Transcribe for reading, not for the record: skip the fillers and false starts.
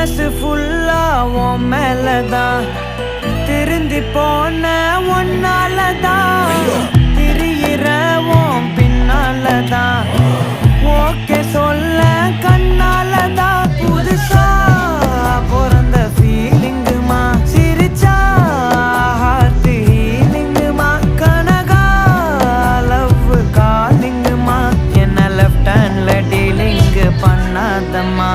மனசு ஃபுல்லா உன் மேலதான் திருந்தி போன ஒன்னாலதான் திரியிற உன் பின்னாலதான் ஓகே சொல்ல கண்ணாலதான் புதுசா பிறந்த ஃபீலிங்குமா சிரிச்சா ஹார்ட் ஹீலிங்குமா கனகா லவ் காலிங்குமா என்ன லெஃப்ட் ஹேண்ட்ல டீலிங் பண்ணாதம்மா